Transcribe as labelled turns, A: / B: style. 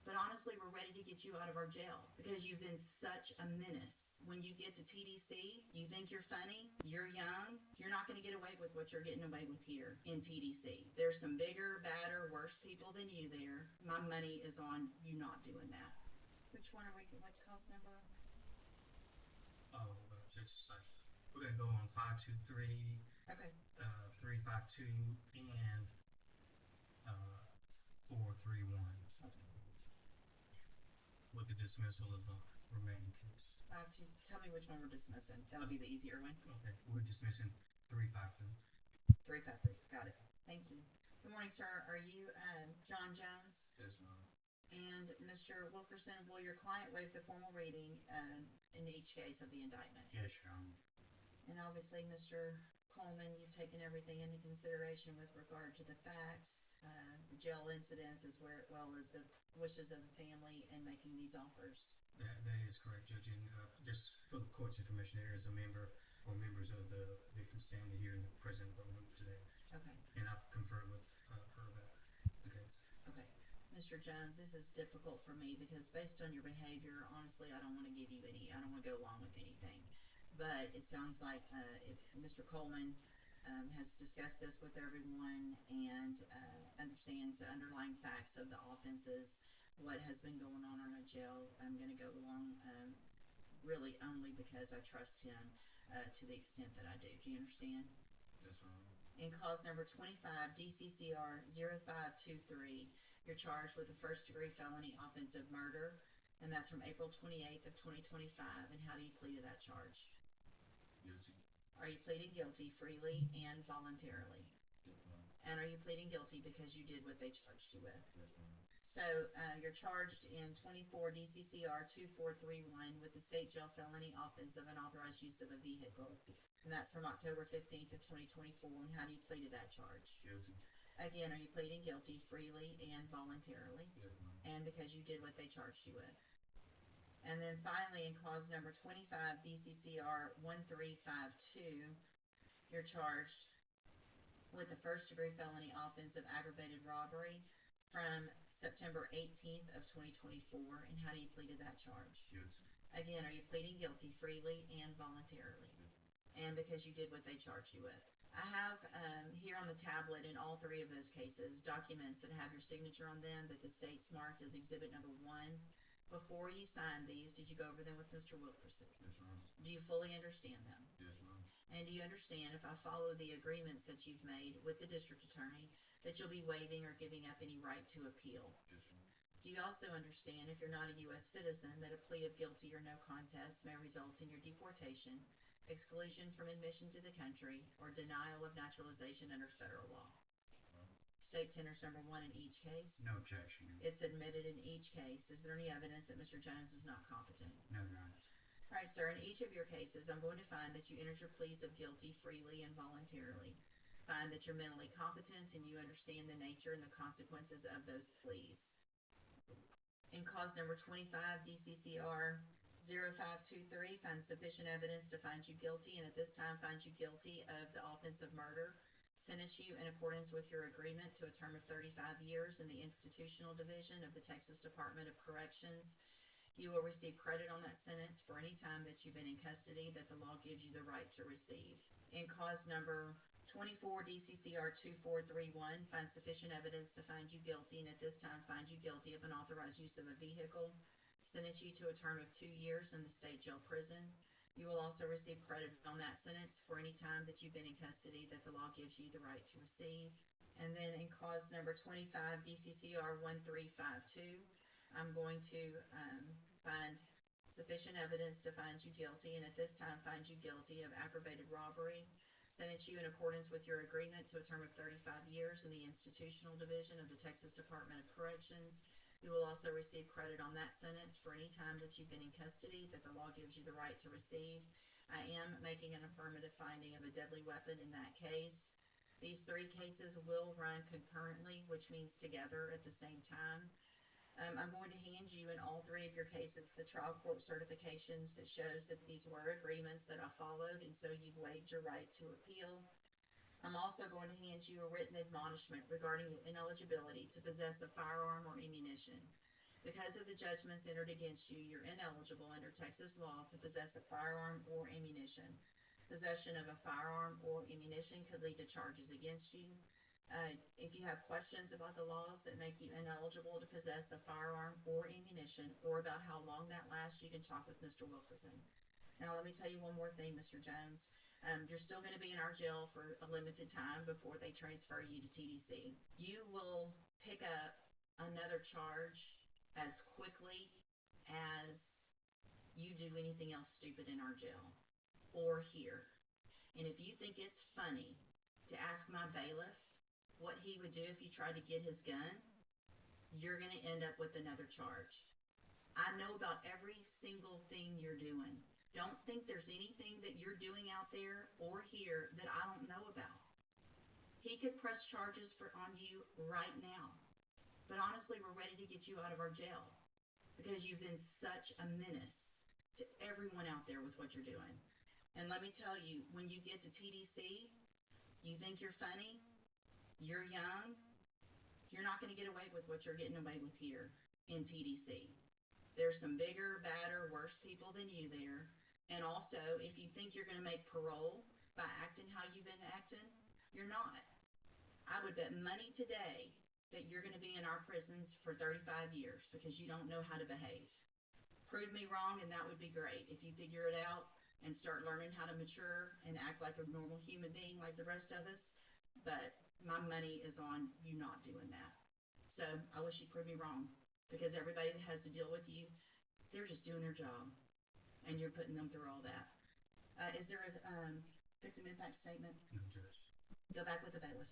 A: But honestly, we're ready to get you out of our jail because you've been such a menace. When you get to TDC, you think you're funny, you're young, you're not going to get away with what you're getting away with here in TDC. There's some bigger, badder, worse people than you there. My money is on you not doing that. Which one are we, what cause number?
B: Oh, just like, we're gonna go on 523,
A: Okay.
B: 352, and, 431, with the dismissal of the remaining case.
A: Tell me which one we're dismissing. That'll be the easier one.
B: Okay, we're dismissing 353.
A: 353. Got it. Thank you. Good morning, sir. Are you John Jones?
B: Yes, ma'am.
A: And Mr. Wilkerson, will your client waive the formal reading in each case of the indictment?
B: Yes, Your Honor.
A: And obviously, Mr. Coleman, you've taken everything into consideration with regard to the facts, the jail incidents, as well as the wishes of the family in making these offers.
B: That is correct, Judge. And just for the court's information, there is a member or members of the victim standing here in the present room today.
A: Okay.
B: And I've conferred with her about the case.
A: Okay. Mr. Jones, this is difficult for me because based on your behavior, honestly, I don't want to give you I don't want to go along with anything. But it sounds like if Mr. Coleman has discussed this with everyone and understands the underlying facts of the offenses, what has been going on in our jail, I'm going to go along really only because I trust him to the extent that I do. Do you understand?
B: Yes, ma'am.
A: In cause number 25, DCCR 0523, you're charged with a first-degree felony offense of murder, and that's from April 28th of 2025. And how do you plead to that charge?
B: Guilty.
A: Are you pleading guilty freely and voluntarily?
B: Yes, ma'am.
A: And are you pleading guilty because you did what they charged you with?
B: Yes, ma'am.
A: So you're charged in 24 DCCR 2431 with the state jail felony offense of unauthorized use of a vehicle. And that's from October 15th of 2024. And how do you plead to that charge?
B: Guilty.
A: Again, are you pleading guilty freely and voluntarily?
B: Yes, ma'am.
A: And because you did what they charged you with. And then finally, in cause number 25 DCCR 1352, you're charged with the first-degree felony offense of aggravated robbery from September 18th of 2024. And how do you plead to that charge?
B: Guilty.
A: Again, are you pleading guilty freely and voluntarily?
B: Yes.
A: And because you did what they charged you with. I have here on the tablet in all three of those cases documents that have your signature on them that the state's marked as exhibit number 1. Before you signed these, did you go over them with Mr. Wilkerson?
B: Yes, ma'am.
A: Do you fully understand them?
B: Yes, ma'am.
A: And do you understand if I follow the agreements that you've made with the district attorney that you'll be waiving or giving up any right to appeal?
B: Yes, ma'am.
A: Do you also understand if you're not a U.S. citizen that a plea of guilty or no contest may result in your deportation, exclusion from admission to the country, or denial of naturalization under federal law? State tenders number 1 in each case.
B: No objection.
A: It's admitted in each case. Is there any evidence that Mr. Jones is not competent?
B: No, Your Honor.
A: All right, sir. In each of your cases, I'm going to find that you entered your pleas of guilty freely and voluntarily. Find that you're mentally competent and you understand the nature and the consequences of those pleas. In cause number 25, DCCR 0523, find sufficient evidence to find you guilty, and at this time find you guilty of the offense of murder. Sentence you in accordance with your agreement to a term of 35 years in the Institutional Division of the Texas Department of Corrections. You will receive credit on that sentence for any time that you've been in custody that the law gives you the right to receive. In cause number 24 DCCR 2431, find sufficient evidence to find you guilty, and at this time find you guilty of unauthorized use of a vehicle. Sentence you to a term of 2 years in the state jail prison. You will also receive credit on that sentence for any time that you've been in custody that the law gives you the right to receive. And then in cause number 25 DCCR 1352, I'm going to find sufficient evidence to find you guilty, and at this time find you guilty of aggravated robbery. Sentence you in accordance with your agreement to a term of 35 years in the Institutional Division of the Texas Department of Corrections. You will also receive credit on that sentence for any time that you've been in custody that the law gives you the right to receive. I am making an affirmative finding of a deadly weapon in that case. These 3 cases will run concurrently, which means together at the same time. I'm going to hand you in all 3 of your cases the trial court certifications that shows that these were agreements that I followed, and so you've waived your right to appeal. I'm also going to hand you a written admonishment regarding ineligibility to possess a firearm or ammunition. Because of the judgments entered against you, you're ineligible under Texas law to possess a firearm or ammunition. Possession of a firearm or ammunition could lead to charges against you. If you have questions about the laws that make you ineligible to possess a firearm or ammunition, or about how long that lasts, you can talk with Mr. Wilkerson. Now, let me tell you one more thing, Mr. Jones. You're still going to be in our jail for a limited time before they transfer you to TDC. You will pick up another charge as quickly as you do anything else stupid in our jail or here. And if you think it's funny to ask my bailiff what he would do if you tried to get his gun, you're going to end up with another charge. I know about every single thing you're doing. Don't think there's anything that you're doing out there or here that I don't know about. He could press charges on you right now. But honestly, we're ready to get you out of our jail because you've been such a menace to everyone out there with what you're doing. And let me tell you, when you get to TDC, you think you're funny, you're young, you're not going to get away with what you're getting away with here in TDC. There's some bigger, badder, worse people than you there. And also, if you think you're going to make parole by acting how you've been acting, you're not. I would bet money today that you're going to be in our prisons for 35 years because you don't know how to behave. Prove me wrong, and that would be great if you figure it out and start learning how to mature and act like a normal human being like the rest of us. But my money is on you not doing that. So I wish you'd prove me wrong, because everybody that has to deal with you, they're just doing their job, and you're putting them through all that. Is there a victim impact statement?
B: No, Judge.
A: Go back with the bailiff.